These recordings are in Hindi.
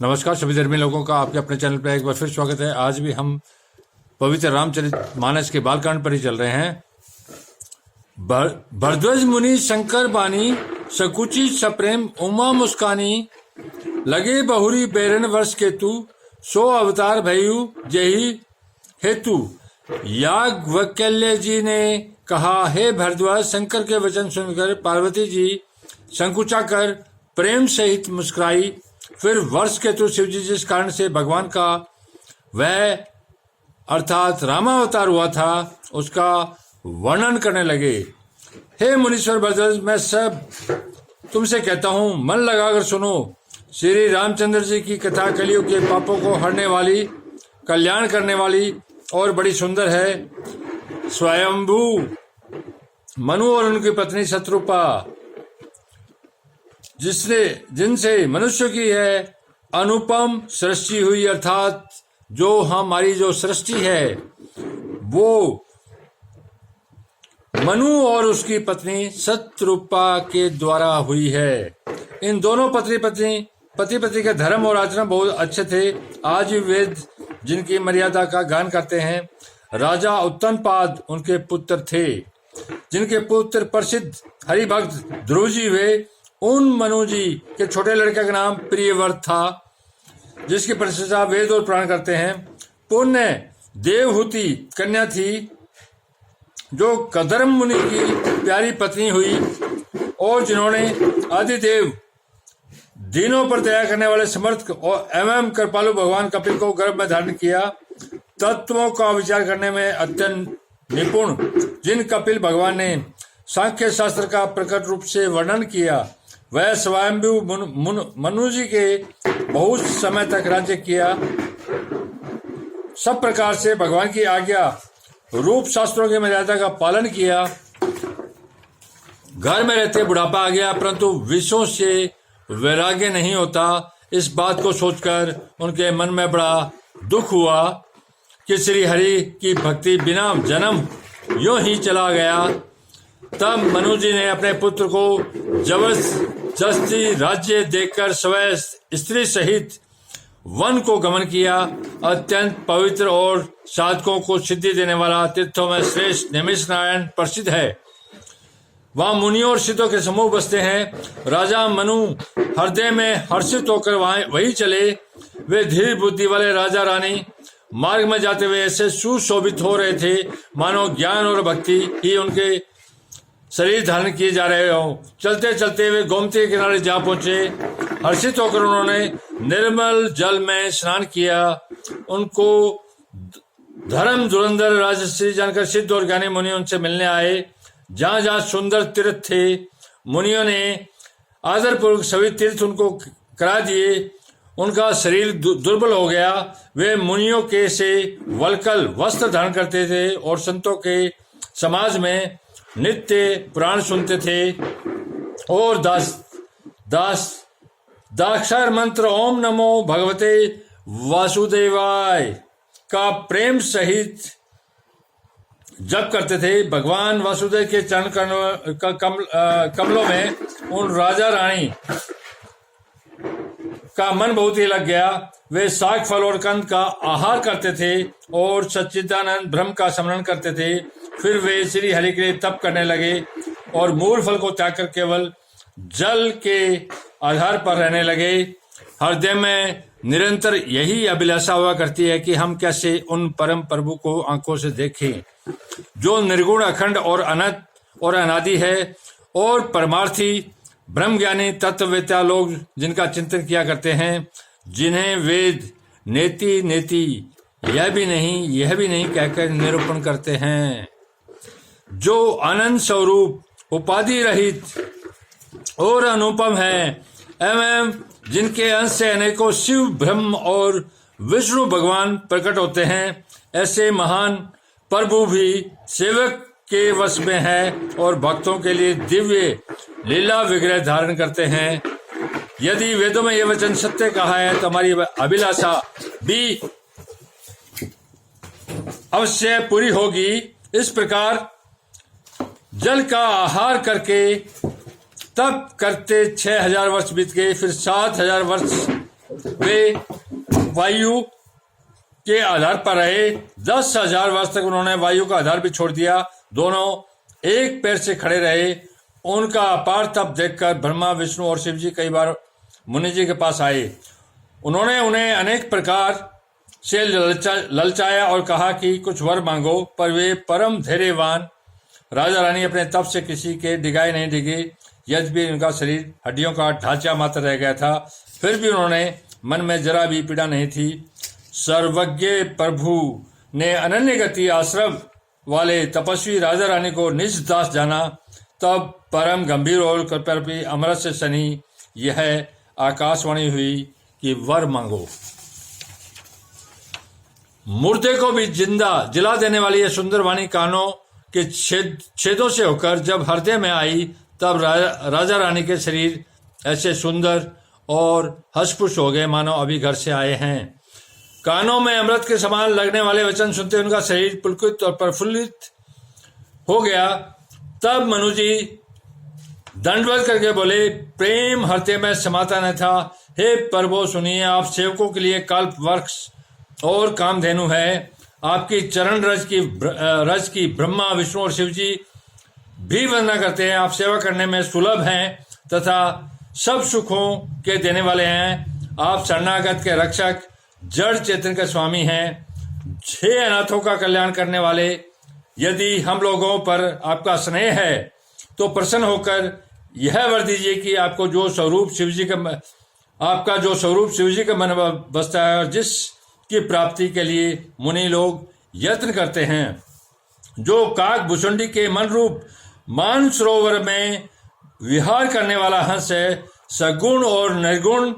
नमस्कार सभी धर्मी लोगों का आपके अपने चैनल पर एक बार फिर स्वागत है। आज भी हम पवित्र रामचरितमानस के बालकांड पर ही चल रहे हैं। भरद्वाज मुनि शंकर बानी सकुची सप्रेम उमा मुस्कानी लगे बहुरी बेरन वर्ष केतु सो अवतार भयु जही हेतु। याज्ञवल्क्य जी ने कहा, हे भरद्वाज, शंकर के वचन सुनकर पार्वती जी संकुचा कर प्रेम सहित मुस्कुराई। फिर वर्ष केतु शिव जी जिस कारण से भगवान का वह अर्थात रामावतार हुआ था उसका वर्णन करने लगे। हे मुनीश्वर भरद्वाज, मैं सब तुमसे कहता हूँ, मन लगाकर सुनो। श्री रामचंद्र जी की कथा कलियुग के पापों को हरने वाली, कल्याण करने वाली और बड़ी सुंदर है। स्वयंभू मनु और उनकी पत्नी शत्रुपा जिनसे मनुष्य की है अनुपम सृष्टि हुई, अर्थात जो हमारी जो सृष्टि है वो मनु और उसकी पत्नी शत्रुपा के द्वारा हुई है। इन दोनों पति पति के धर्म और आचरण बहुत अच्छे थे। आज भी वेद जिनकी मर्यादा का गान करते हैं। राजा उत्तमपाद उनके पुत्र थे, जिनके पुत्र प्रसिद्ध हरिभक्त ध्रुव जी हुए। उन मनु जी के छोटे लड़के का नाम प्रियव्रत था, जिसकी प्रशंसा वेद और पुराण करते हैं। पुण्य देवहूति कन्या थी, जो कदर्म मुनि की प्यारी पत्नी हुई और जिन्होंने आदिदेव दीनों पर दया करने वाले समर्थ और एवं कृपालु भगवान कपिल को गर्भ में धारण किया। तत्वों का विचार करने में अत्यंत निपुण जिन कपिल भगवान ने सांख्य शास्त्र का प्रकट रूप से वर्णन किया, वह स्वयंभू मनु जी के बहुत समय तक राज्य किया। सब प्रकार से भगवान की आज्ञा रूप शास्त्रों की मर्यादा का पालन किया। घर में रहते बुढ़ापा आ गया, परंतु विषयों से वैराग्य नहीं होता। इस बात को सोचकर उनके मन में बड़ा दुख हुआ कि श्री हरि की भक्ति बिना जन्म यूं ही चला गया। तब मनु जी ने अपने पुत्र को जबरदस्ती राज्य देकर स्वयं स्त्री सहित वन को गमन किया। अत्यंत पवित्र और साधकों को सिद्धि देने वाला तीर्थों में श्रेष्ठ निमिष नारायण प्रसिद्ध है। वहां मुनियों और सिद्धों के समूह बसते हैं। राजा मनु हृदय में हर्षित होकर वहीं चले। वे धीर बुद्धि वाले राजा रानी मार्ग में जाते हुए ऐसे सुशोभित हो रहे थे मानो ज्ञान और भक्ति ही उनके शरीर धारण किए जा रहे हो। चलते चलते वे गोमती के किनारे जा पहुंचे। हर्षित होकर उन्होंने निर्मल जल में स्नान किया। उनको धर्म धुरंधर राजश्री जानकर सिद्ध और ज्ञानी मुनि उनसे मिलने आए। जहां जहां सुंदर तीर्थ थे, मुनियों ने आदरपूर्वक सभी तीर्थ उनको करा दिए। उनका शरीर दुर्बल हो गया। वे मुनियों के से वल्कल वस्त्र धारण करते थे और संतों के समाज में नित्य पुराण सुनते थे और दाक्षर मंत्र ओम नमो भगवते वासुदेवाय का प्रेम सहित जप करते थे। भगवान वासुदेव के चरण कमलों में उन राजा रानी का मन बहुत ही लग गया। वे साग फल और कंद का आहार करते थे और सच्चिदानंद ब्रह्म का स्मरण करते थे। फिर वे श्री हरि के लिए तप करने लगे और मूल फल को त्याग कर केवल जल के आधार पर रहने लगे। हृदय में निरंतर यही अभिलाषा हुआ करती है कि हम कैसे उन परम प्रभु को आंखों से देखें, जो निर्गुण अखंड और अनंत और अनादि है और परमार्थी ब्रह्मज्ञानी तत्ववेत्ता लोग जिनका चिंतन किया करते हैं, जिन्हें वेद नेति नेति यह भी नहीं कहकर निरूपण करते हैं, जो अनंत स्वरूप उपाधि रहित और अनुपम है एवं जिनके अंश से अनेकों शिव ब्रह्म और विष्णु भगवान प्रकट होते हैं। ऐसे महान प्रभु भी सेवक के वश में है और भक्तों के लिए दिव्य लीला विग्रह धारण करते हैं। यदि वेदों में यह वचन सत्य कहा है तो हमारी अभिलाषा भी अवश्य पूरी होगी। इस प्रकार जल का आहार करके तप करते 6000 वर्ष बीत गए। फिर 7000 वर्ष वे वायु के आधार पर रहे। 10,000 वर्ष तक उन्होंने वायु का आधार भी छोड़ दिया। दोनों एक पैर से खड़े रहे। उनका अपार तप देखकर ब्रह्मा, विष्णु और शिव जी कई बार मुनि जी के पास आए। उन्होंने उन्हें अनेक प्रकार से ललचाया और कहा कि कुछ वर मांगो, पर वे परम धैर्यवान राजा रानी अपने तप से किसी के डिगाए नहीं डिगे। यद्यपि उनका शरीर हड्डियों का ढांचा मात्र रह गया था, फिर भी उन्होंने मन में जरा भी पीड़ा नहीं थी। सर्वज्ञ प्रभु ने अनन्य गति आश्रम वाले तपस्वी राजा रानी को निज दास जाना। तब परम गंभीर और कृपारूपी अमृत से सनी यह आकाशवाणी हुई कि वर मांगो। मुर्दे को भी जिंदा जिला देने वाली यह सुंदर वाणी कानों के छेदों से होकर जब हृदय में आई, तब राजा रानी के शरीर ऐसे सुंदर और हंसपुष्ट हो गए मानो अभी घर से आए हैं। कानों में अमृत के समान लगने वाले वचन सुनते उनका शरीर पुलकित और प्रफुल्लित हो गया। तब मनु जी दंडवत करके बोले, प्रेम हृदय में समाता न था। हे प्रभु सुनिए, आप सेवकों के लिए कल्प वृक्ष और कामधेनु है। आपकी चरण रज की ब्रह्मा, विष्णु और शिव जी भी वंदना करते हैं। आप सेवा करने में सुलभ हैं तथा सब सुखों के देने वाले हैं। आप शरणागत के रक्षक, जड़ चेतन के स्वामी हैं, 6 अनाथों का कल्याण करने वाले। यदि हम लोगों पर आपका स्नेह है तो प्रसन्न होकर यह वर दीजिए कि आपको जो स्वरूप शिव जी का मन बसता है और जिसकी प्राप्ति के लिए मुनि लोग यत्न करते हैं, जो काक भुसुंडी के मन रूप मान सरोवर में विहार करने वाला हंस है, सगुण और निर्गुण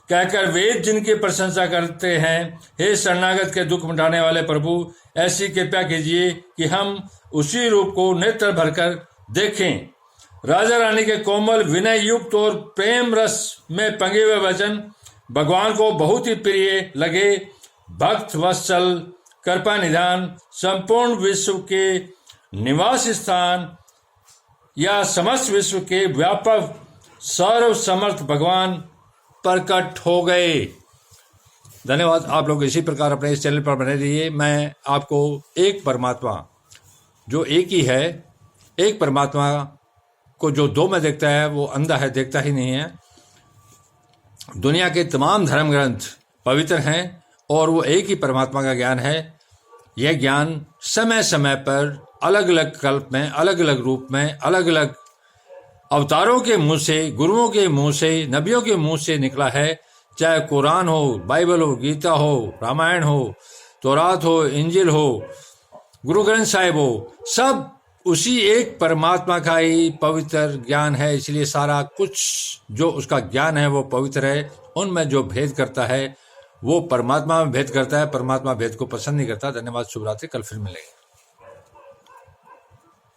कहकर वेद जिनकी प्रशंसा करते हैं। हे शरणागत के दुख मिटाने वाले प्रभु, ऐसी कृपा कीजिए कि हम उसी रूप को नेत्र भरकर देखें। राजा रानी के कोमल, विनय युक्त और प्रेम रस में पंगे हुए वचन भगवान को बहुत ही प्रिय लगे। भक्त वत्सल, कृपा निधान, संपूर्ण विश्व के निवास स्थान या समस्त विश्व के व्यापक सर्व समर्थ भगवान प्रकट हो गए। धन्यवाद। आप लोग इसी प्रकार अपने इस चैनल पर बने रहिए। मैं आपको एक परमात्मा जो एक ही है, एक परमात्मा को जो दो में देखता है वो अंधा है, देखता ही नहीं है। दुनिया के तमाम धर्म ग्रंथ पवित्र हैं और वो एक ही परमात्मा का ज्ञान है। यह ज्ञान समय समय पर अलग अलग कल्प में, अलग अलग रूप में, अलग अलग अवतारों के मुंह से, गुरुओं के मुंह से, नबियों के मुंह से निकला है। चाहे कुरान हो, बाइबल हो, गीता हो, रामायण हो, तौरात हो, इंजिल हो, गुरु ग्रंथ साहिब हो, सब उसी एक परमात्मा का ही पवित्र ज्ञान है। इसलिए सारा कुछ जो उसका ज्ञान है वो पवित्र है। उनमें जो भेद करता है वो परमात्मा में भेद करता है, परमात्मा भेद को पसंद नहीं करता। धन्यवाद। शुभ रात्रि। कल फिर मिलेंगे।